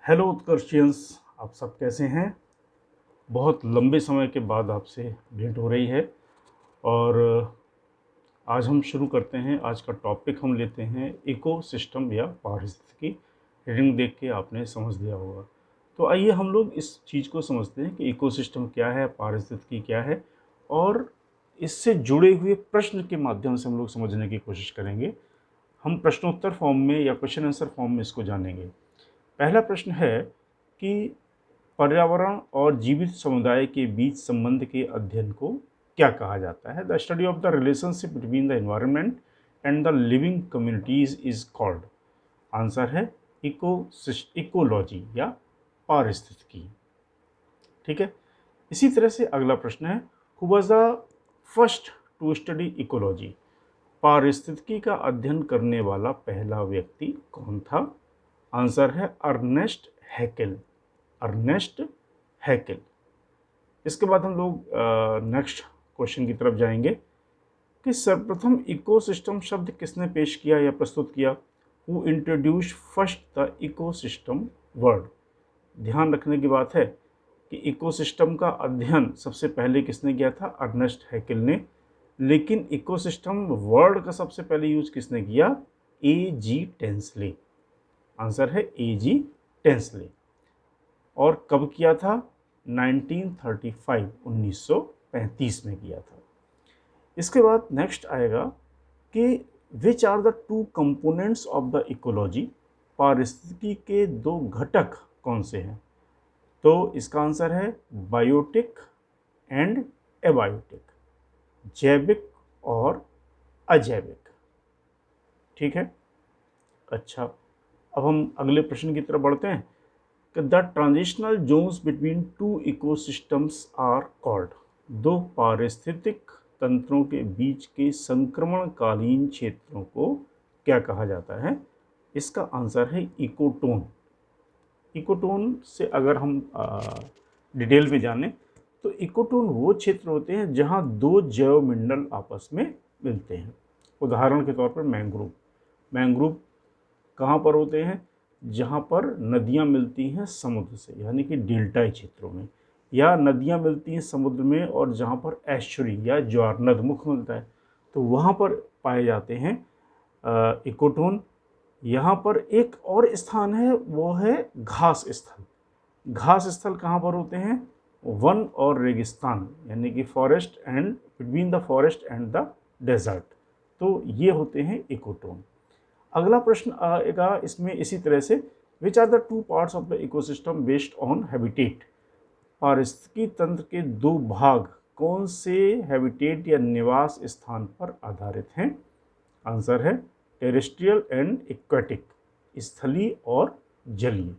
Hello उत्कर्षियंस, आप सब कैसे हैं। बहुत लंबे समय के बाद आपसे भेंट हो रही है और आज हम शुरू करते हैं। आज का टॉपिक हम लेते हैं इकोसिस्टम या पारिस्थितिकी। हेडिंग देख के आपने समझ लिया होगा। तो आइए हम लोग इस चीज़ को समझते हैं कि इकोसिस्टम क्या है, पारिस्थितिकी क्या है, और इससे जुड़े हुए प्रश्न के माध्यम से हम लोग समझने की कोशिश करेंगे। हम प्रश्नोत्तर फॉर्म में या क्वेश्चन आंसर फॉर्म में इसको जानेंगे। पहला प्रश्न है कि पर्यावरण और जीवित समुदाय के बीच संबंध के अध्ययन को क्या कहा जाता है। The study of the relationship between the environment and the living communities is called. Answer है इकोलॉजी या पारिस्थितिकी। ठीक है। इसी तरह से अगला प्रश्न है, who was the first to study ecology. पारिस्थितिकी का अध्ययन करने वाला पहला व्यक्ति कौन था। आंसर है अर्नेस्ट हैकेल। Ernest Hückel. इसके बाद हम लोग नेक्स्ट क्वेश्चन की तरफ जाएंगे कि सर्वप्रथम इकोसिस्टम शब्द किसने पेश किया या प्रस्तुत किया। Who introduce first the ecosystem word. ध्यान रखने की बात है कि इकोसिस्टम का अध्ययन सबसे पहले किसने किया था, अर्नेस्ट हैकेल ने। लेकिन इकोसिस्टम वर्ड का सबसे पहले यूज किसने किया, A.G. टेंसले। आंसर है A.G. टेंसले। और कब किया था, 1935 1935 में किया था। इसके बाद नेक्स्ट आएगा कि which are the two components of the ecology. पारिस्थितिकी के दो घटक कौन से हैं। तो इसका आंसर है बायोटिक एंड एबायोटिक, जैविक और अजैविक। ठीक है। अच्छा, अब हम अगले प्रश्न की तरफ बढ़ते हैं कि the transitional zones between two ecosystems are called. दो पारिस्थितिक तंत्रों के बीच के संक्रमणकालीन क्षेत्रों को क्या कहा जाता है। इसका आंसर है इकोटोन। इकोटोन से अगर हम डिटेल में जानें तो इकोटोन वो क्षेत्र होते हैं जहां दो जैव मंडल आपस में मिलते हैं। उदाहरण के तौर पर मैंग्रोव। मैंग्रोव कहाँ पर होते हैं, जहाँ पर नदियाँ मिलती हैं समुद्र से, यानी कि डेल्टाई क्षेत्रों में, या नदियाँ मिलती हैं समुद्र में और जहाँ पर एस्चुरी या ज्वार नदमुख मिलता है, तो वहाँ पर पाए जाते हैं इकोटोन। यहाँ पर एक और स्थान है, वो है घास स्थल। घास स्थल कहाँ पर होते हैं, वन और रेगिस्तान, यानी कि forest and between the forest and the desert. तो ये होते हैं इकोटोन। अगला प्रश्न आएगा इसमें इसी तरह से, which are the two parts of the ecosystem based on habitat. पारिस्थितिकी तंत्र के दो भाग कौन से हैबिटेट या निवास स्थान पर आधारित हैं। आंसर है टेरेस्ट्रियल एंड एक्वेटिक, स्थलीय और जलीय।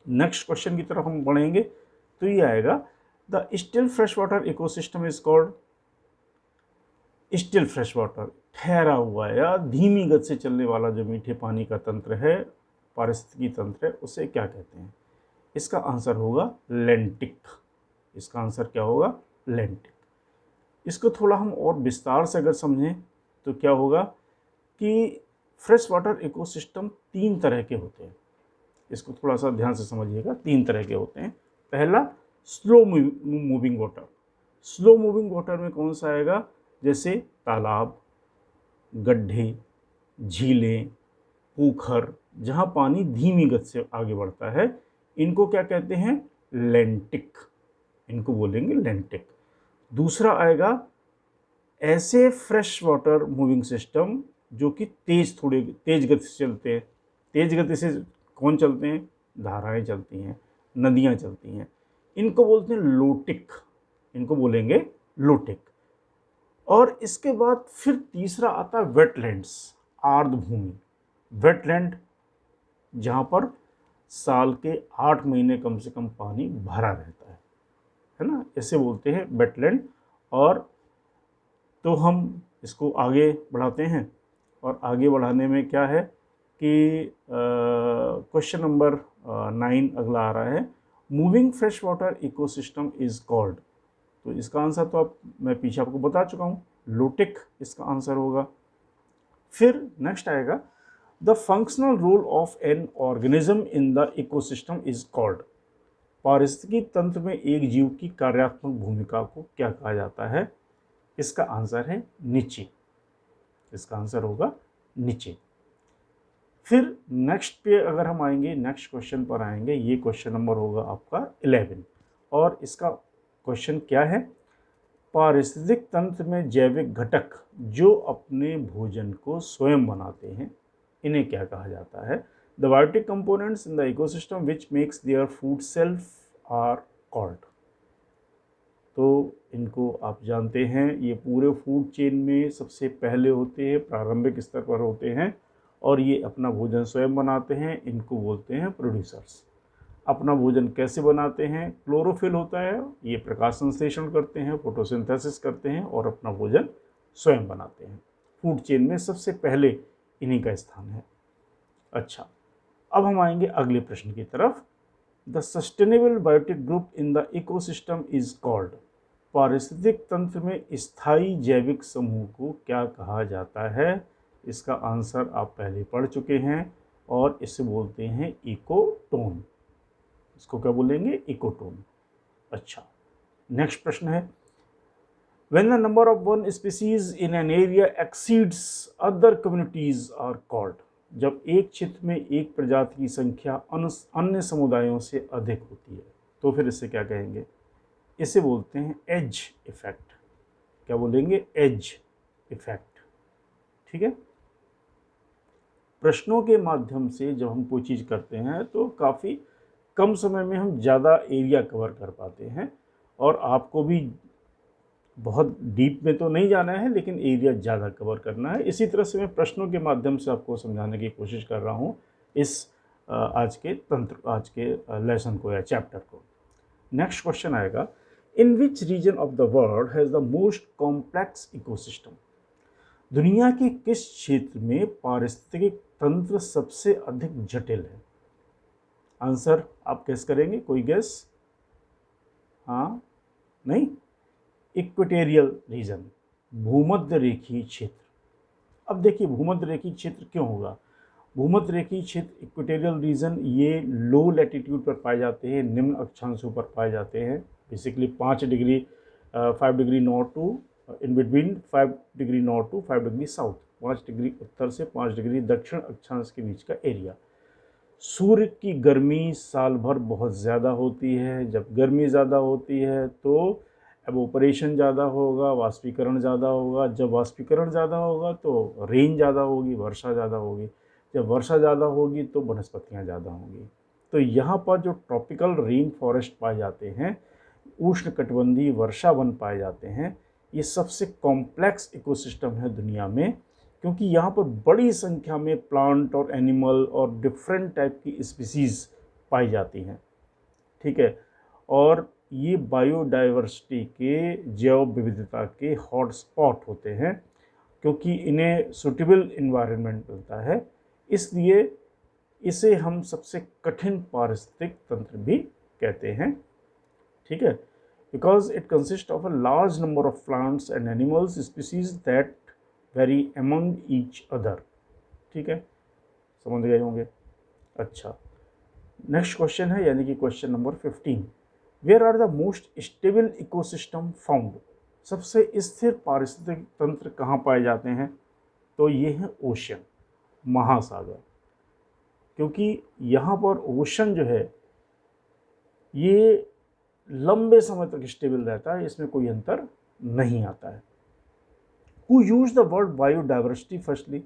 नेक्स्ट क्वेश्चन की तरफ हम बढ़ेंगे तो ये आएगा, the still fresh water ecosystem is called. Still fresh water, ठहरा हुआ या धीमी गति से चलने वाला जो मीठे पानी का तंत्र है, पारिस्थितिकी तंत्र है, उसे क्या कहते हैं। इसका आंसर होगा लेंटिक। इसका आंसर क्या होगा, लेंटिक। इसको थोड़ा हम और विस्तार से अगर समझें तो क्या होगा कि फ्रेश वाटर इकोसिस्टम तीन तरह के होते हैं। इसको थोड़ा सा ध्यान से समझिएगा, तीन तरह के होते हैं। पहला slow moving water. Slow moving water में कौन सा आएगा, जैसे तालाब, गड्ढे, झीलें, पोखर, जहाँ पानी धीमी गति से आगे बढ़ता है, इनको क्या कहते हैं, लेंटिक। इनको बोलेंगे लेंटिक। दूसरा आएगा ऐसे फ्रेश वाटर मूविंग सिस्टम जो कि थोड़े तेज गति से चलते हैं। तेज गति से कौन चलते हैं, धाराएं चलती हैं, नदियाँ चलती हैं, इनको बोलते हैं लोटिक। इनको बोलेंगे लोटिक। और इसके बाद फिर तीसरा आता है वेटलैंड्स, आर्द्रभूमि। वेटलैंड जहाँ पर साल के 8 महीने कम से कम पानी भरा रहता है ना, ऐसे बोलते हैं वेटलैंड। और तो हम इसको आगे बढ़ाते हैं, और आगे बढ़ाने में क्या है कि क्वेश्चन नंबर 9 अगला आ रहा है, moving fresh water ecosystem is called. तो इसका आंसर तो मैं पीछे आपको बता चुका हूँ, लोटिक इसका आंसर होगा। फिर नेक्स्ट आएगा, the functional role of an organism in the ecosystem is called. पारिस्थितिकी तंत्र में एक जीव की कार्यात्मक भूमिका को क्या कहा जाता है? इसका आंसर है नीचे। इसका आंसर होगा नीचे। फिर नेक्स्ट पे अगर हम आएंगे, नेक्स्ट क्वेश्चन पर आएंगे, ये क्वेश्चन नंबर होगा आपका 11 और इसका क्वेश्चन क्या है? पारिस्थितिक तंत्र में जैविक घटक जो अपने भोजन को स्वयं बनाते हैं, इन्हें क्या कहा जाता है? The biotic components in the ecosystem which makes their food self are called. तो इनको आप जानते हैं, ये पूरे फूड चेन में सबसे पहले होते हैं, प्रारंभिक स्तर पर होते हैं और ये अपना भोजन स्वयं बनाते हैं, इनको बोलते हैं प्रोड्यूसर्स। अपना भोजन कैसे बनाते हैं? क्लोरोफिल होता है, ये प्रकाश संश्लेषण करते हैं, फोटोसिंथेसिस करते हैं और अपना भोजन स्वयं बनाते हैं। फूड चेन में सबसे पहले इन्हीं का स्थान है। अच्छा, अब हम आएंगे अगले प्रश्न की तरफ। The sustainable biotic group in the ecosystem is called. पारिस्थितिक तंत्र में स्थायी जैविक समूह को क्या कहा जाता है? इसका आंसर आप पहले पढ़ चुके हैं और इसे बोलते हैं इकोटोन। इसको क्या बोलेंगे? इकोटोन। अच्छा, नेक्स्ट प्रश्न है, when the number of one species in an area exceeds other communities are called. जब एक क्षेत्र में एक प्रजाति की संख्या अन्य समुदायों से अधिक होती है तो फिर इसे क्या कहेंगे? इसे बोलते हैं एज इफेक्ट। क्या बोलेंगे? Edge effect. ठीक है। प्रश्नों के माध्यम से जब हम कोई चीज़ करते हैं तो काफ़ी कम समय में हम ज़्यादा एरिया कवर कर पाते हैं और आपको भी बहुत डीप में तो नहीं जाना है लेकिन एरिया ज़्यादा कवर करना है। इसी तरह से मैं प्रश्नों के माध्यम से आपको समझाने की कोशिश कर रहा हूँ इस आज के लेसन को या चैप्टर को। नेक्स्ट क्वेश्चन आएगा, in which region of the world has the most complex ecosystem. दुनिया के किस क्षेत्र में पारिस्थितिक तंत्र सबसे अधिक जटिल है? आंसर आप गेस करेंगे? कोई गेस? हाँ, नहीं? इक्वेटोरियल रीजन, भूमध्य रेखीय क्षेत्र। अब देखिए भूमध्य रेखीय क्षेत्र क्यों होगा? भूमध्य रेखीय क्षेत्र, इक्वेटोरियल रीजन, ये लो लैटिट्यूड पर पाए जाते हैं, निम्न अक्षांशों पर पाए जाते हैं। Basically 5 degree north to in between 5 degree north to 5 degree south, 5 degree उत्तर से 5 डिग्री दक्षिण अक्षांश के बीच का एरिया। सूर्य की गर्मी साल भर बहुत ज़्यादा होती है। जब गर्मी ज़्यादा होती है तो एवोपरेशन ज़्यादा होगा, वाष्पीकरण ज़्यादा होगा। जब वाष्पीकरण ज़्यादा होगा तो रेन ज़्यादा होगी, वर्षा ज़्यादा होगी। जब वर्षा ज़्यादा होगी तो वनस्पतियाँ ज़्यादा होंगी। तो यहाँ पर जो ट्रॉपिकल रेन फॉरेस्ट पाए जाते हैं, उष्णकटिबंधीय वर्षा वन पाए जाते हैं, ये सबसे कॉम्प्लेक्स इकोसिस्टम है दुनिया में, क्योंकि यहाँ पर बड़ी संख्या में प्लांट और एनिमल और डिफरेंट टाइप की स्पीसीज़ पाई जाती हैं। ठीक है। और ये बायोडाइवर्सिटी के, जैव विविधता के हॉटस्पॉट होते हैं, क्योंकि इन्हें सूटेबल इन्वायरमेंट मिलता है। इसलिए इसे हम सबसे कठिन पारिस्थितिक तंत्र भी कहते हैं। ठीक है। Because it consist of a large number of plants and animals species that very among each other. ठीक है, समझ गए होंगे। अच्छा, नेक्स्ट क्वेश्चन है, यानी कि question number 15, where are the most stable ecosystem found. सबसे स्थिर पारिस्थितिक तंत्र कहाँ पाए जाते हैं? तो ये है ओशन, महासागर। क्योंकि यहाँ पर ओशन जो है ये लंबे समय तक स्टेबल रहता है, इसमें कोई अंतर नहीं आता है। Who use the word biodiversity firstly.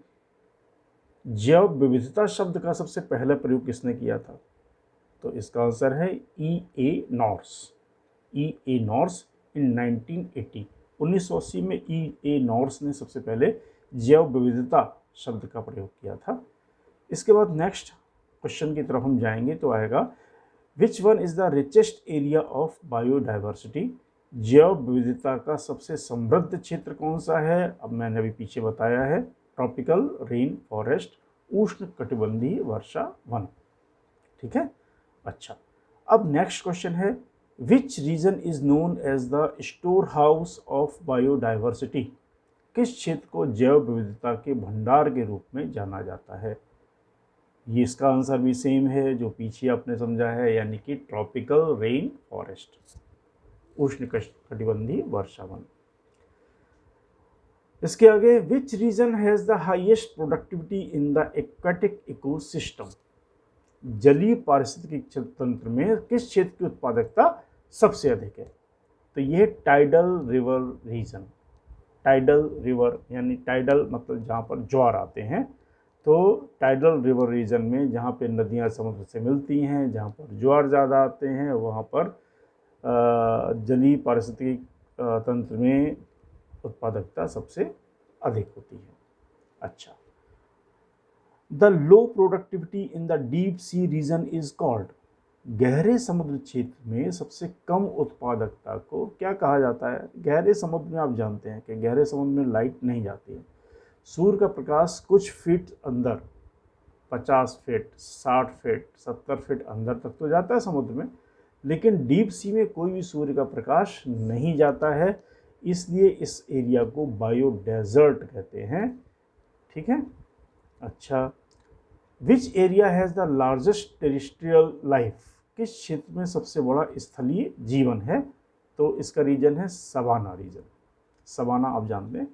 जैव विविधता शब्द का सबसे पहला प्रयोग किसने किया था? तो इसका आंसर है E.A. नॉर्स। E.A. नॉर्स इन 1980, 1980 में E.A. नॉर्स ने सबसे पहले जैव विविधता शब्द का प्रयोग किया था। इसके बाद नेक्स्ट क्वेश्चन की तरफ हम जाएंगे तो आएगा, which one is the richest area of biodiversity. जैव विविधता का सबसे समृद्ध क्षेत्र कौन सा है? अब मैंने अभी पीछे बताया है, ट्रॉपिकल रेन फॉरेस्ट, उष्ण कटिबंधीय वर्षा वन। ठीक है। अच्छा, अब नेक्स्ट क्वेश्चन है, which region is known as the store house of biodiversity. किस क्षेत्र को जैव विविधता के भंडार के रूप में जाना जाता है? ये इसका आंसर भी सेम है जो पीछे आपने समझा है, यानी कि ट्रॉपिकल रेन फॉरेस्ट, उष्णकटिबंधीय वर्षा वन। इसके आगे, which region has the highest productivity in the aquatic ecosystem, जलीय पारिस्थितिक तंत्र में किस क्षेत्र की उत्पादकता सबसे अधिक है? तो ये tidal river region, tidal river यानी टाइडल मतलब जहाँ पर ज्वार आते हैं, तो टाइडल रिवर रीजन में जहाँ पे नदियाँ समुद्र से मिलती हैं, जहाँ पर ज्वार ज़्यादा आते हैं, वहाँ पर जलीय पारिस्थितिक तंत्र में उत्पादकता सबसे अधिक होती है। अच्छा, the low productivity in the deep sea region is called, गहरे समुद्र क्षेत्र में सबसे कम उत्पादकता को क्या कहा जाता है? गहरे समुद्र में आप जानते हैं कि गहरे समुद्र में लाइट नहीं जाती है, सूर्य का प्रकाश कुछ फीट अंदर, 50 फीट, 60 फीट, 70 फीट अंदर तक तो जाता है समुद्र में, लेकिन डीप सी में कोई भी सूर्य का प्रकाश नहीं जाता है, इसलिए इस एरिया को बायो डेजर्ट कहते हैं। ठीक है। अच्छा, which area has the largest terrestrial life, किस क्षेत्र में सबसे बड़ा स्थलीय जीवन है? तो इसका रीजन है सवाना रीजन। सवाना आप जानते हैं,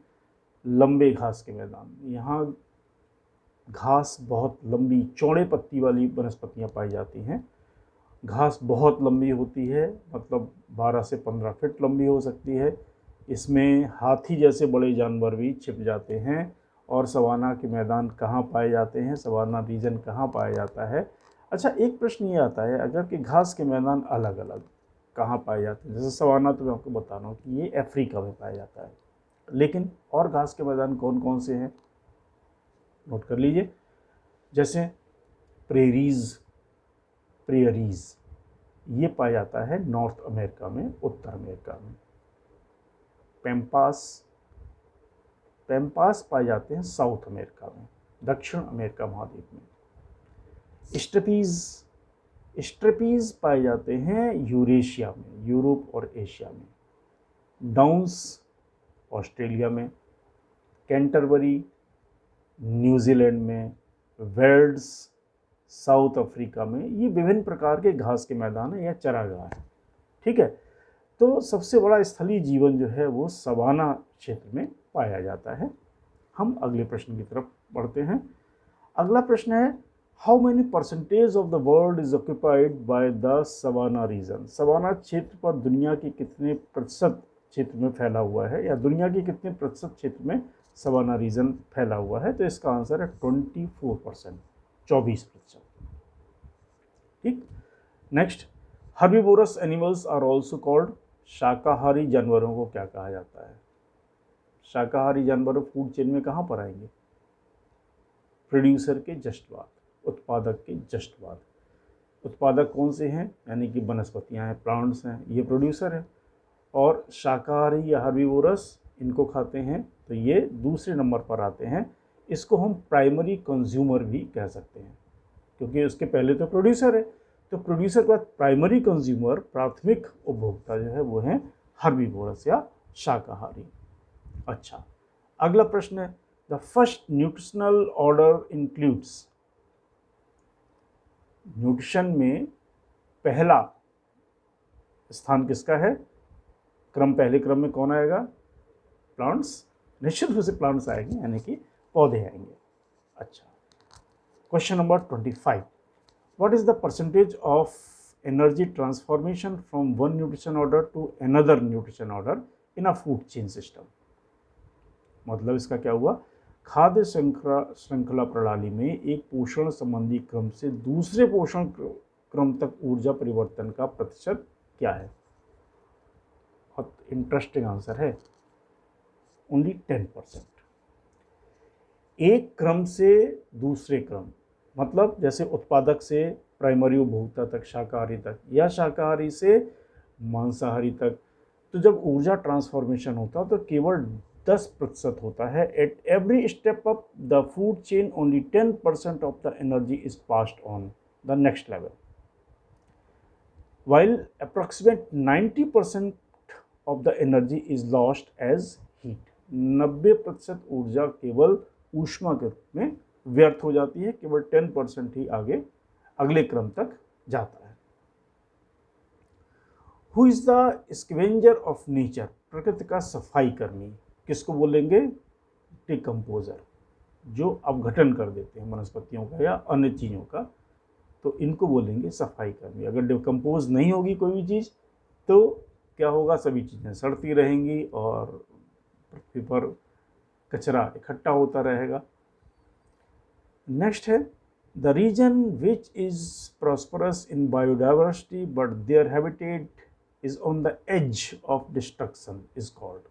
लंबे घास के मैदान, यहाँ घास बहुत लंबी चौड़े पत्ती वाली वनस्पतियाँ पाई जाती हैं। घास बहुत लंबी होती है, मतलब 12 से 15 फीट लंबी हो सकती है। इसमें हाथी जैसे बड़े जानवर भी छिप जाते हैं। और सवाना के मैदान कहाँ पाए जाते हैं? सवाना रीजन कहाँ पाया जाता है? अच्छा, एक प्रश्न ये आता है, अगर कि घास के मैदान अलग अलग कहाँ पाए जाते हैं, जैसे सवाना तो मैं आपको बता रहा हूँ कि ये अफ्रीका में पाया जाता है, लेकिन और घास के मैदान कौन कौन से हैं? नोट कर लीजिए, जैसे प्रेरीज ये पाया जाता है नॉर्थ अमेरिका में, उत्तर अमेरिका में। पैम्पास पाए जाते हैं साउथ अमेरिका में, दक्षिण अमेरिका महाद्वीप में। स्ट्रेपीज पाए जाते हैं यूरेशिया में, यूरोप और एशिया में। डाउन्स ऑस्ट्रेलिया में, कैंटरबरी न्यूजीलैंड में, वेल्ड्स साउथ अफ्रीका में। ये विभिन्न प्रकार के घास के मैदान हैं या चरागाह हैं। ठीक है, तो सबसे बड़ा स्थलीय जीवन जो है वो सवाना क्षेत्र में पाया जाता है। हम अगले प्रश्न की तरफ बढ़ते हैं। अगला प्रश्न है, how many percentage of the world is occupied by the savanna region, सवाना क्षेत्र पर दुनिया के कितने प्रतिशत क्षेत्र में फैला हुआ है, या दुनिया के कितने प्रतिशत क्षेत्र में सवाना रीजन फैला हुआ है? तो इसका आंसर है 24%, 24%। ठीक। Next, herbivorous animals are also called, शाकाहारी जानवरों को क्या कहा जाता है? शाकाहारी जानवर फूड चेन में कहाँ पर आएंगे? प्रोड्यूसर के जस्ट बाद, उत्पादक के जस्ट बाद। उत्पादक कौन से हैं? यानी कि वनस्पतियाँ हैं, प्लांट्स हैं, ये प्रोड्यूसर है। और शाकाहारी या हर्बीवोरस इनको खाते हैं, तो ये दूसरे नंबर पर आते हैं। इसको हम प्राइमरी कंज्यूमर भी कह सकते हैं, क्योंकि उसके पहले तो प्रोड्यूसर है, तो प्रोड्यूसर के बाद प्राइमरी कंज्यूमर, प्राथमिक उपभोक्ता जो है वो है हर्बीवोरस या शाकाहारी। अच्छा, अगला प्रश्न है, the first nutritional order includes, nutrition में पहला स्थान किसका है? पहले क्रम में कौन आएगा? प्लांट्स, निश्चित रूप से प्लांट्स आएंगे, यानी कि पौधे आएंगे। अच्छा, question number 25, what is the percentage of energy transformation from one nutrition order to another nutrition order in a food chain system? मतलब इसका क्या हुआ? खाद्य श्रृंखला प्रणाली में एक पोषण संबंधी क्रम से दूसरे पोषण क्रम तक ऊर्जा परिवर्तन का प्रतिशत क्या है? बहुत इंटरेस्टिंग आंसर है, ओनली 10%। एक क्रम से दूसरे क्रम, मतलब जैसे उत्पादक से प्राइमरी उपभोक्ता तक, शाकाहारी तक, या शाकाहारी से मांसाहारी तक, तो जब ऊर्जा ट्रांसफॉर्मेशन होता तो केवल 10% होता है। At every step up the food chain only 10% of the energy is passed on the next level, while approximate 90% of the energy is lost as heat। 90% ऊर्जा केवल ऊष्मा के रूप में व्यर्थ हो जाती है, केवल 10% ही आगे अगले क्रम तक जाता है। Who is the scavenger of nature, प्रकृति का सफाई कर्मी किसको बोलेंगे? डिकम्पोजर, जो अपघटन कर देते हैं वनस्पतियों का या अन्य चीज़ों का, तो इनको बोलेंगे सफाई कर्मी। अगर डिकम्पोज नहीं होगी कोई भी चीज़ तो क्या होगा? सभी चीज़ें सड़ती रहेंगी और पृथ्वी पर कचरा इकट्ठा होता रहेगा। नेक्स्ट है the region which is prosperous in biodiversity but their habitat is on the edge of destruction is called.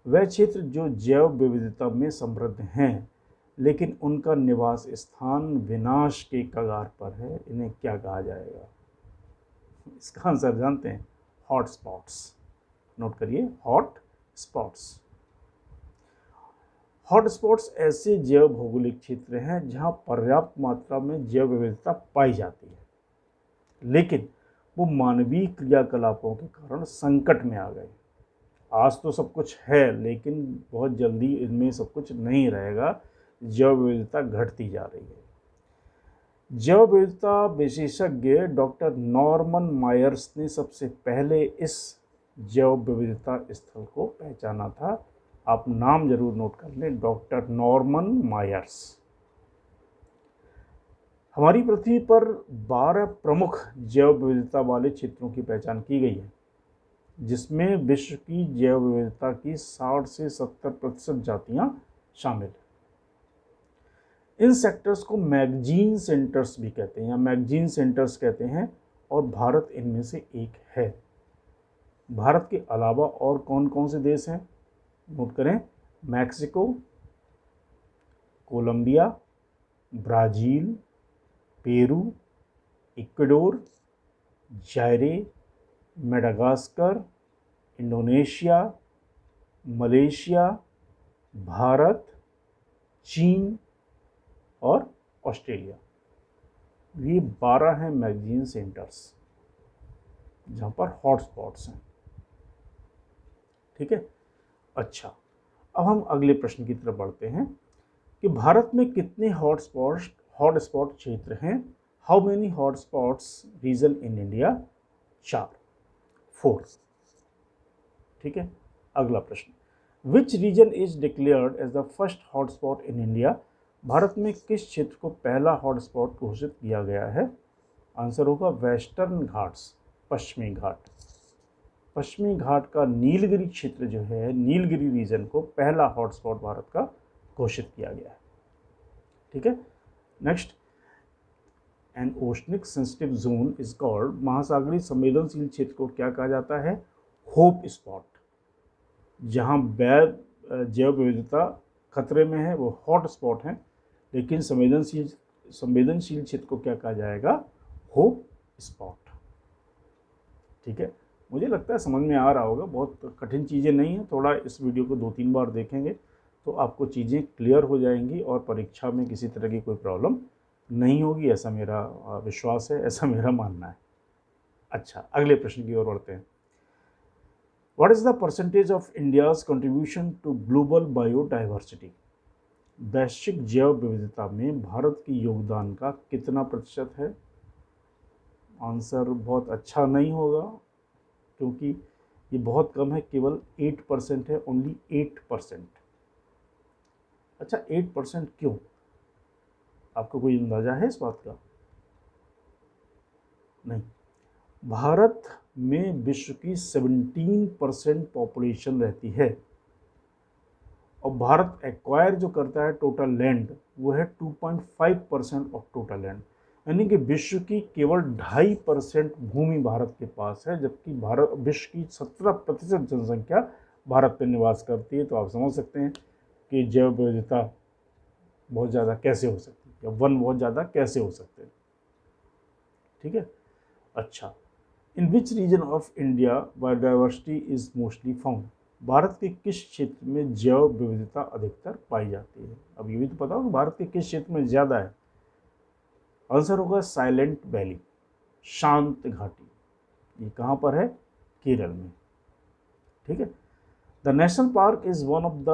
वह क्षेत्र जो जैव विविधता में समृद्ध हैं लेकिन उनका निवास स्थान विनाश के कगार पर है, इन्हें क्या कहा जाएगा? इसका आंसर जानते हैं? Hot spots. नोट करिए, हॉट स्पॉट्स। हॉट स्पॉट्स ऐसे जैव भौगोलिक क्षेत्र हैं जहां पर्याप्त मात्रा में जैव विविधता पाई जाती है लेकिन वो मानवीय क्रियाकलापों के कारण संकट में आ गए। आज तो सब कुछ है लेकिन बहुत जल्दी इनमें सब कुछ नहीं रहेगा, जैव विविधता घटती जा रही है। जैव विविधता विशेषज्ञ डॉक्टर नॉर्मन मायर्स ने सबसे पहले इस जैव विविधता स्थल को पहचाना था। आप नाम जरूर नोट कर लें, डॉक्टर नॉर्मन मायर्स। हमारी पृथ्वी पर 12 प्रमुख जैव विविधता वाले क्षेत्रों की पहचान की गई है जिसमें विश्व की जैव विविधता की 60 से 70% जातियां शामिल हैं। इन सेक्टर्स को मैगजीन सेंटर्स भी कहते हैं या मैगजीन सेंटर्स कहते हैं और भारत इनमें से एक है। भारत के अलावा और कौन कौन से देश हैं? नोट करें, Mexico, Colombia, Brazil, Peru, Ecuador, Zaire, Madagascar, Indonesia, Malaysia, Bharat, चीन और ऑस्ट्रेलिया। ये 12 हैं मैगजीन सेंटर्स जहाँ पर हॉटस्पॉट्स हैं। ठीक है, अच्छा, अब हम अगले प्रश्न की तरफ बढ़ते हैं कि भारत में कितने हॉटस्पॉट क्षेत्र हैं? How many hotspots region in India? 4। ठीक है, अगला प्रश्न, which region is declared as the first hotspot in India? Bharat में किस क्षेत्र को पहला हॉटस्पॉट घोषित किया गया है? आंसर होगा वेस्टर्न घाट्स, पश्चिमी घाट। पश्चिमी घाट का नीलगिरी क्षेत्र जो है, नीलगिरी रीजन को पहला हॉटस्पॉट भारत का घोषित किया गया है। ठीक है, next, an oceanic sensitive zone is called, महासागरीय संवेदनशील क्षेत्र को क्या कहा जाता है? Hope spot. जहां जैव विविधता खतरे में है वो हॉट स्पॉट है, लेकिन संवेदनशील क्षेत्र को क्या कहा जाएगा? Hope spot. ठीक है, मुझे लगता है समझ में आ रहा होगा, बहुत कठिन चीज़ें नहीं हैं। थोड़ा इस वीडियो को 2-3 बार देखेंगे तो आपको चीज़ें क्लियर हो जाएंगी और परीक्षा में किसी तरह की कोई प्रॉब्लम नहीं होगी, ऐसा मेरा विश्वास है, ऐसा मेरा मानना है। अच्छा, अगले प्रश्न की ओर बढ़ते हैं। What is the percentage of India's contribution to global biodiversity? वैश्विक जैव विविधता में भारत की योगदान का कितना प्रतिशत है? आंसर बहुत अच्छा नहीं होगा क्योंकि ये बहुत कम है, केवल 8% है, ओनली 8%। अच्छा, 8% क्यों? आपको कोई अंदाजा है इस बात का? नहीं, भारत में विश्व की 17% पॉपुलेशन रहती है और भारत एक्वायर जो करता है टोटल लैंड वो है 2.5% ऑफ टोटल लैंड, यानी कि विश्व की केवल 2.5% भूमि भारत के पास है, जबकि विश्व की 17% जनसंख्या भारत में निवास करती है। तो आप समझ सकते हैं कि जैव विविधता बहुत ज़्यादा कैसे हो सकती है या वन बहुत ज़्यादा कैसे हो सकते हैं। ठीक है, अच्छा, in which region of India biodiversity is mostly found? भारत के किस क्षेत्र में जैव विविधता अधिकतर पाई जाती है? अब ये भी तो पता हो कि भारत के किस क्षेत्र में ज़्यादा है। आंसर होगा साइलेंट वैली, शांत घाटी। ये कहाँ पर है? केरल में। ठीक है, the national park is one of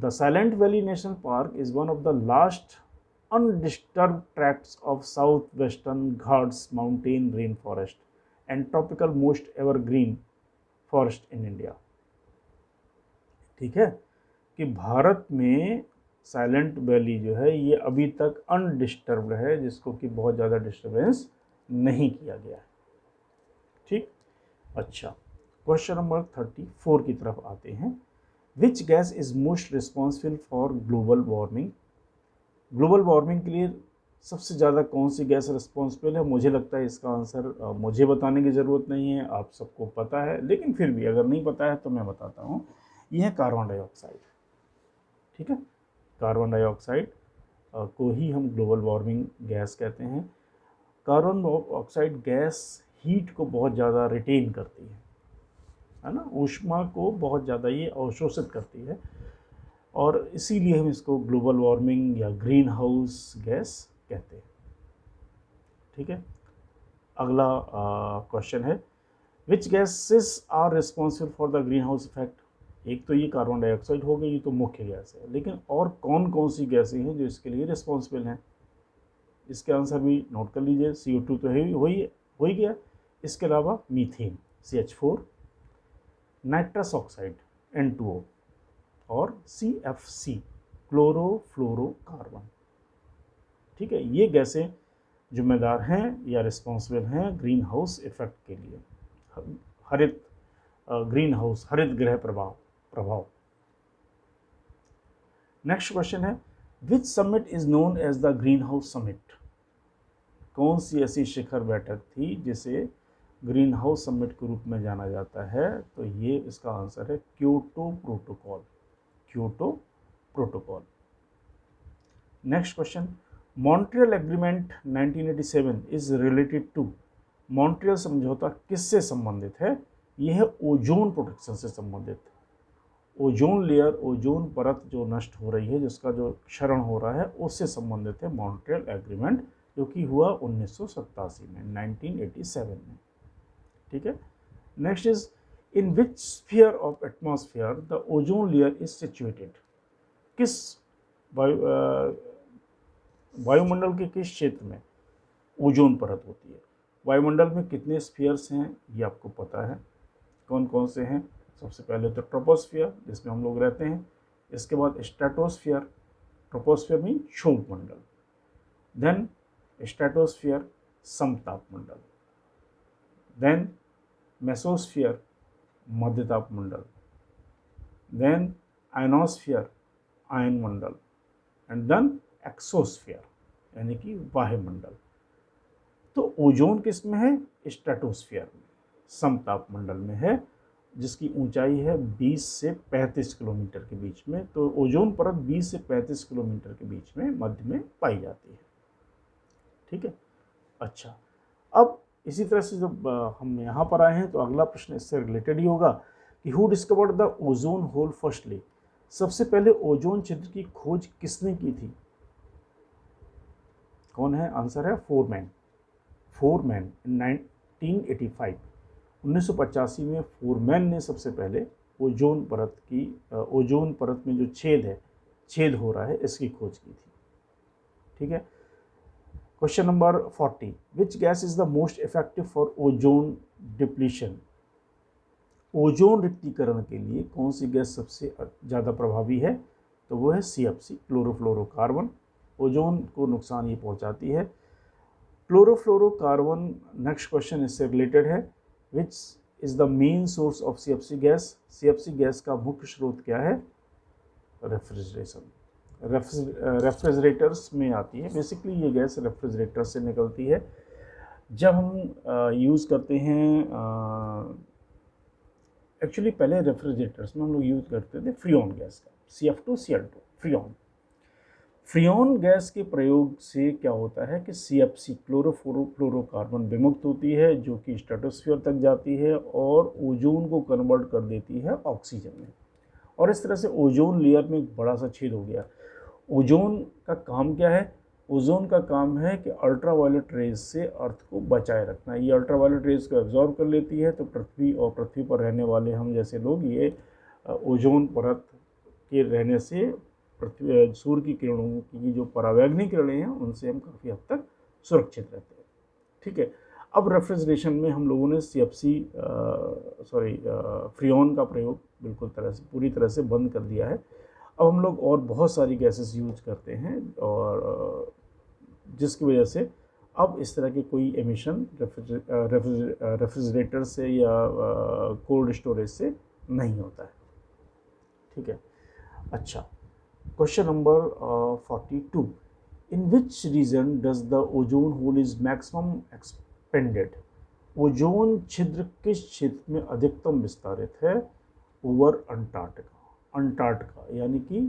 the silent valley national park is one of the last undisturbed tracts of southwestern Ghats mountain rainforest and tropical most evergreen forest in India। ठीक है कि भारत में साइलेंट वैली जो है ये अभी तक undisturbed है, जिसको कि बहुत ज़्यादा डिस्टर्बेंस नहीं किया गया है। ठीक, अच्छा, क्वेश्चन नंबर 34 की तरफ आते हैं। विच gas is most responsible for global warming? Global warming के लिए सबसे ज़्यादा कौन सी गैस रिस्पॉन्सिबल है? मुझे लगता है इसका आंसर मुझे बताने की ज़रूरत नहीं है, आप सबको पता है, लेकिन फिर भी अगर नहीं पता है तो मैं बताता हूँ। यह है कार्बन डाइऑक्साइड। ठीक है, कार्बन डाइऑक्साइड को ही हम ग्लोबल वार्मिंग गैस कहते हैं। कार्बन डाइऑक्साइड गैस हीट को बहुत ज़्यादा रिटेन करती है ना, ऊष्मा को बहुत ज़्यादा ये अवशोषित करती है, और इसीलिए हम इसको ग्लोबल वार्मिंग या ग्रीन हाउस गैस कहते हैं। ठीक है, अगला क्वेश्चन है, which gases are responsible for the green house effect? एक तो ये कार्बन डाइऑक्साइड हो गई, ये तो मुख्य गैस है, लेकिन और कौन कौन सी गैसें हैं जो इसके लिए रिस्पॉन्सिबल हैं? इसके आंसर भी नोट कर लीजिए। CO2 तो है हो ही गया, इसके अलावा methane CH4, nitrous oxide N2O और CFC क्लोरोफ्लोरोकार्बन। ठीक है, ये गैसें जिम्मेदार हैं या रिस्पॉन्सिबल हैं ग्रीन हाउस इफेक्ट के लिए, हरित ग्रीन हाउस हरित गृह प्रभाव। नेक्स्ट क्वेश्चन है, which summit is known as the green house summit? कौन सी ऐसी शिखर बैठक थी जिसे ग्रीन हाउस समिट के रूप में जाना जाता है? तो ये इसका आंसर है Kyoto protocol. Kyoto protocol. Next question, Montreal agreement 1987 is related to? Montreal समझौता किससे संबंधित है? यह है ओजोन प्रोटेक्शन से संबंधित। ओजोन लेयर, ओजोन परत जो नष्ट हो रही है, जिसका जो क्षरण हो रहा है, उससे संबंधित है मॉन्ट्रियल एग्रीमेंट, जो कि हुआ 1987 में, 1987 में। ठीक है, next is, in which sphere of atmosphere the ozone layer is situated? किस वायुमंडल के किस क्षेत्र में ओजोन परत होती है? वायुमंडल में कितने स्फीयर्स हैं ये आपको पता है, कौन कौन से हैं? सबसे पहले तो ट्रोपोस्फियर, जिसमें हम लोग रहते हैं, इसके बाद स्ट्रेटोस्फियर, ट्रोपोस्फियर में क्षोभ मंडल, देन स्ट्रेटोस्फियर समताप मंडल, देन मेसोस्फियर मध्यताप मंडल, देन आयनोस्फियर आयन मंडल, एंड देन एक्सोस्फियर यानी कि वायुमंडल। तो ओजोन किस में है? स्ट्रेटोस्फियर में, समताप मंडल में है, जिसकी ऊंचाई है 20 से 35 किलोमीटर के बीच में। तो ओजोन परत 20 से 35 किलोमीटर के बीच में मध्य में पाई जाती है। ठीक है, अच्छा, अब इसी तरह से जब हम यहाँ पर आए हैं तो अगला प्रश्न इससे रिलेटेड ही होगा कि who discovered the ozone hole firstly? सबसे पहले ओजोन छिद्र की खोज किसने की थी? कौन है? आंसर है फोरमैन। फोरमैन 1985, 1985 में फोरमैन ने सबसे पहले ओजोन परत में जो छेद हो रहा है, इसकी खोज की थी। ठीक है, question number 40, which gas is the most effective for ozone depletion? Ozone रिक्तीकरण के लिए कौन सी गैस सबसे ज़्यादा प्रभावी है? तो वो है CFC क्लोरोफ्लोरोकार्बन। ओजोन को नुकसान ये पहुंचाती है। क्लोरोफ्लोरोकार्बन, नेक्स्ट क्वेश्चन इससे रिलेटेड है, which is the main source of CFC gas? CFC gas का मुख्य स्रोत क्या है? रेफ्रिजरेशन, रेफ्रिजरेटर्स में आती है। बेसिकली ये गैस रेफ्रिजरेटर से निकलती है। जब हम यूज़ करते हैं, एक्चुअली पहले रेफ्रिजरेटर्स में हम लोग यूज़ करते थे फ्रीऑन गैस का, CF2Cl2 फ्रीऑन। फ्रीऑन गैस के प्रयोग से क्या होता है कि CFC क्लोरोफ्लोरोकार्बन विमुक्त होती है, जो कि स्ट्रेटोस्फीयर तक जाती है और ओजोन को कन्वर्ट कर देती है ऑक्सीजन में, और इस तरह से ओजोन लेयर में एक बड़ा सा छेद हो गया। ओजोन का काम क्या है? ओजोन का काम है कि अल्ट्रावायलेट रेज से अर्थ को बचाए रखना। ये अल्ट्रावायलेट रेज को एब्जॉर्ब कर लेती है, तो पृथ्वी और पृथ्वी पर रहने वाले हम जैसे लोग ये ओजोन परत के रहने से पृथ्वी सूर्य की किरणों की जो परावैंगनी किरणें हैं उनसे हम काफ़ी हद तक सुरक्षित रहते हैं। ठीक है, अब रेफ्रिजरेशन में हम लोगों ने CFC फ्रियोन का प्रयोग बिल्कुल पूरी तरह से बंद कर दिया है। अब हम लोग और बहुत सारी गैसेस यूज करते हैं और जिसकी वजह से अब इस तरह के कोई एमिशन रेफ्रिजरेटर से या कोल्ड स्टोरेज से नहीं होता है। ठीक है, अच्छा, question number 42, in which reason does the ozone hole is maximum expanded? Ozone छिद्र किस क्षेत्र में अधिकतम विस्तारित है? ओवर अंटार्कटिका यानी कि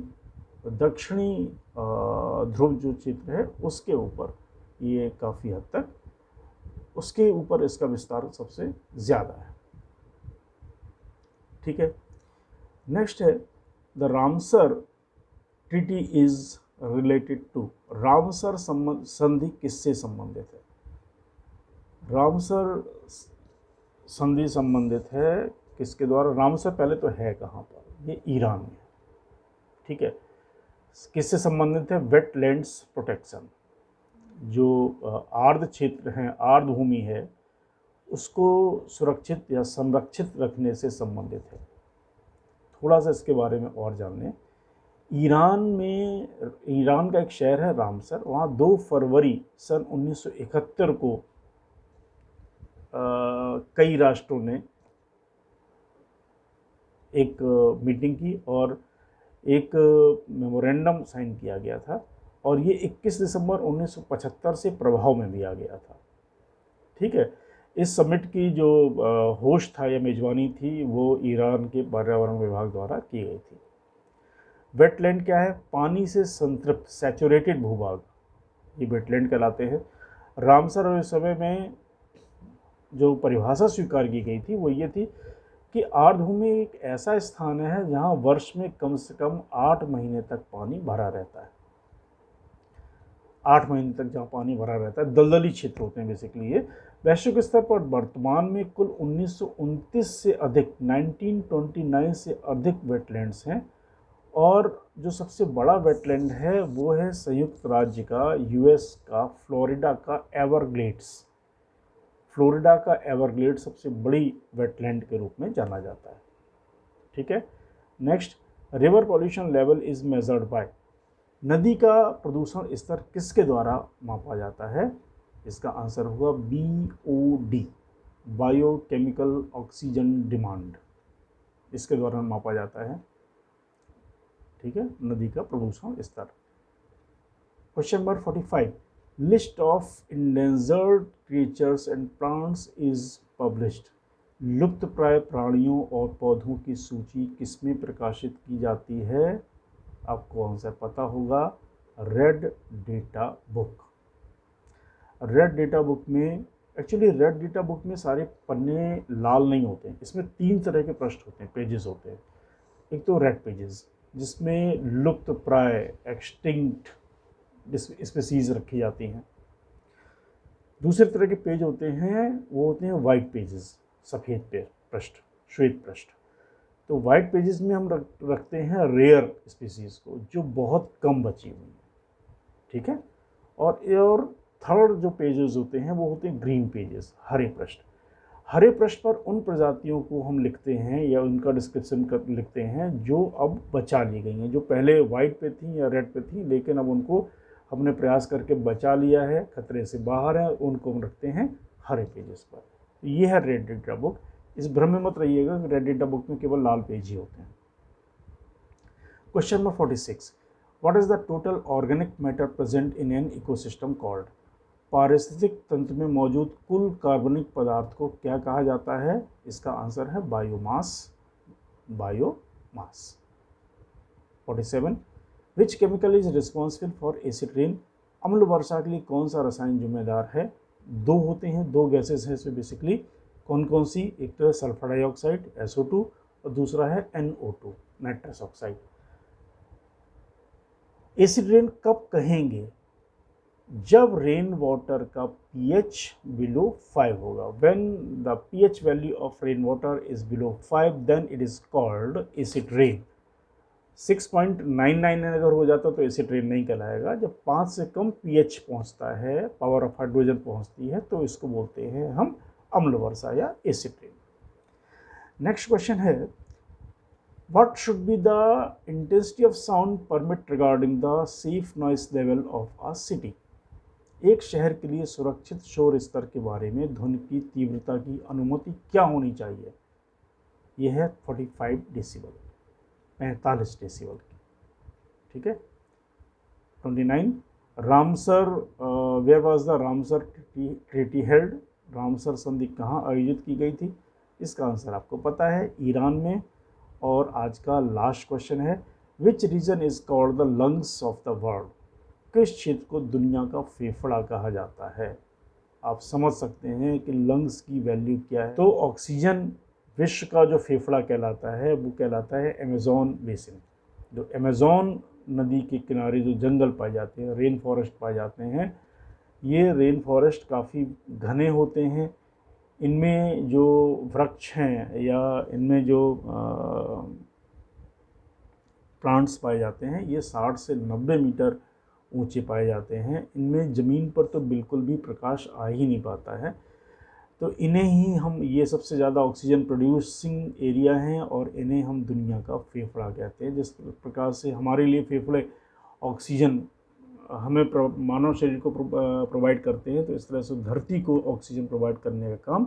दक्षिणी ध्रुव जो क्षेत्र है उसके ऊपर, ये काफ़ी हद तक उसके ऊपर इसका विस्तार सबसे ज़्यादा है। ठीक है, नेक्स्ट है the Ramsar treaty is related to. Ramsar संधि किससे संबंधित है? रामसर संधि संबंधित है किसके द्वारा? रामसर पहले तो है कहाँ पर? ये ईरान में। ठीक है, किससे संबंधित है? वेटलैंड्स प्रोटेक्शन, जो आर्द्र क्षेत्र हैं, आर्द्र भूमि है, उसको सुरक्षित या संरक्षित रखने से संबंधित है। थोड़ा सा इसके बारे में और जान लें। ईरान का एक शहर है रामसर, वहाँ 2 फरवरी सन 1971 को कई राष्ट्रों ने एक मीटिंग की और एक मेमोरेंडम साइन किया गया था और ये 21 दिसंबर 1975 से प्रभाव में भी आ गया था। ठीक है, इस समिट की जो होस्ट था या मेजबानी थी वो ईरान के पर्यावरण विभाग द्वारा की गई थी। वेटलैंड क्या है? पानी से संतृप्त सैचुरेटेड भूभाग, ये वेटलैंड कहलाते हैं। रामसर और इस समय में जो परिभाषा स्वीकार की गई थी वो ये थी कि आर्द्रभूमि एक ऐसा स्थान है जहाँ वर्ष में कम से कम 8 महीने तक पानी भरा रहता है। 8 महीने तक जहाँ पानी भरा रहता है, दलदली क्षेत्र होते हैं बेसिकली ये। वैश्विक स्तर पर वर्तमान में कुल 1929 से अधिक 1929 से अधिक वेटलैंड्स हैं और जो सबसे बड़ा वेटलैंड है वो है संयुक्त राज्य का, US का, फ्लोरिडा का एवरग्लेड्स। फ्लोरिडा का एवरग्लेड सबसे बड़ी वेटलैंड के रूप में जाना जाता है। ठीक है, next, river pollution level is measured by. नदी का प्रदूषण स्तर किसके द्वारा मापा जाता है? इसका आंसर होगा BOD, बायोकेमिकल ऑक्सीजन डिमांड, इसके द्वारा मापा जाता है। ठीक है, नदी का प्रदूषण स्तर। Question number 45, list of endangered creatures and plants is published. लुप्त प्राय प्राणियों और पौधों की सूची किसमें प्रकाशित की जाती है? आपको आंसर पता होगा, red data book. Red data book में, एक्चुअली रेड डेटा बुक में सारे पन्ने लाल नहीं होते हैं, इसमें 3 तरह के पृष्ठ होते हैं, पेजेस होते हैं। एक तो रेड पेजेस जिसमें लुप्त प्राय एक्सटिंक्ट स्पीसीज रखी जाती हैं। दूसरे तरह के पेज होते हैं वो होते हैं वाइट पेजेस, सफ़ेद पृष्ठ, श्वेत पृष्ठ। तो वाइट पेजेस में हम रखते हैं रेयर स्पीसीज को जो बहुत कम बची हुई है। ठीक है, और थर्ड जो पेजेस होते हैं वो होते हैं ग्रीन पेजेस, हरे पृष्ठ। हरे पृष्ठ पर उन प्रजातियों को हम लिखते हैं या उनका डिस्क्रिप्शन लिखते हैं जो अब बचा ली गई हैं, जो पहले वाइट पे थी या रेड पे थी लेकिन अब उनको हमने प्रयास करके बचा लिया है, खतरे से बाहर है, उनको हम रखते हैं हरे पेजेस पर। ये है रेड डेटा बुक। इस भ्रम में मत रहिएगा कि रेड डेटा बुक में केवल लाल पेज ही होते हैं। Question number 46, what is the total organic matter present in an ecosystem called? पारिस्थितिक तंत्र में मौजूद कुल कार्बनिक पदार्थ को क्या कहा जाता है? इसका आंसर है biomass. 47, which chemical is responsible for acid rain? अम्ल वर्षा के लिए कौन सा रसायन जिम्मेदार है? 2 होते हैं, 2 गैसेस हैं इसमें बेसिकली। कौन कौन सी? एक तो है सल्फर डाइऑक्साइड SO2 और दूसरा है NO2 nitrous oxide. Acid rain कब कहेंगे? जब रेन वाटर का pH बिलो 5 होगा, when the pH value of rain water is below 5 then it is called acid rain. 6.99 अगर हो जाता तो एसिड रेन नहीं कहलाएगा। जब 5 से कम pH पहुंचता है, पावर ऑफ हाइड्रोजन पहुंचती है, तो इसको बोलते हैं हम अम्ल वर्षा या एसिड रेन। नेक्स्ट क्वेश्चन है, what should be the intensity of sound permit regarding the safe noise level of a city? एक शहर के लिए सुरक्षित शोर स्तर के बारे में ध्वनि की तीव्रता की अनुमति क्या होनी चाहिए? यह है 45 डेसिबल, 45 डेसिबल की। ठीक है। 29, Ramsar, where was the Ramsar treaty held? Ramsar संधि कहाँ आयोजित की गई थी? इसका आंसर आपको पता है, ईरान में। और आज का लास्ट क्वेश्चन है, which region is called the lungs of the world? किस क्षेत्र को दुनिया का फेफड़ा कहा जाता है? आप समझ सकते हैं कि लंग्स की वैल्यू क्या है। तो ऑक्सीजन विश्व का जो फेफड़ा कहलाता है वो कहलाता है अमेज़न बेसिन। जो अमेज़न नदी के किनारे जो जंगल पाए जाते हैं, रेन फॉरेस्ट पाए जाते हैं, ये रेन फॉरेस्ट काफ़ी घने होते हैं। इनमें जो वृक्ष हैं या इनमें जो प्लांट्स पाए जाते हैं, ये 60 से 90 मीटर ऊंचे पाए जाते हैं। इनमें ज़मीन पर तो बिल्कुल भी प्रकाश आ ही नहीं पाता है। तो इन्हें ही हम, ये सबसे ज़्यादा ऑक्सीजन प्रोड्यूसिंग एरिया हैं और इन्हें हम दुनिया का फेफड़ा कहते हैं। जिस प्रकार से हमारे लिए फेफड़े ऑक्सीजन हमें मानव शरीर को प्रोवाइड करते हैं, तो इस तरह से धरती को ऑक्सीजन प्रोवाइड करने का काम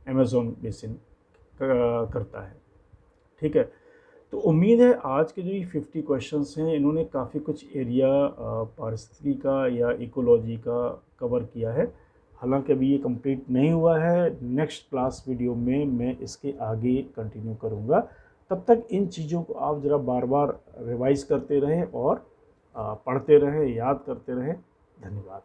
अमेज़न बेसिन करता है। ठीक है। तो उम्मीद है आज के जो ये 50 क्वेश्चंस हैं, इन्होंने काफ़ी कुछ एरिया पारिस्थितिकी का या इकोलॉजी का कवर किया है। हालांकि अभी ये कंप्लीट नहीं हुआ है। नेक्स्ट क्लास वीडियो में मैं इसके आगे कंटिन्यू करूँगा। तब तक इन चीज़ों को आप ज़रा बार बार रिवाइज करते रहें और पढ़ते रहें, याद करते रहें। धन्यवाद।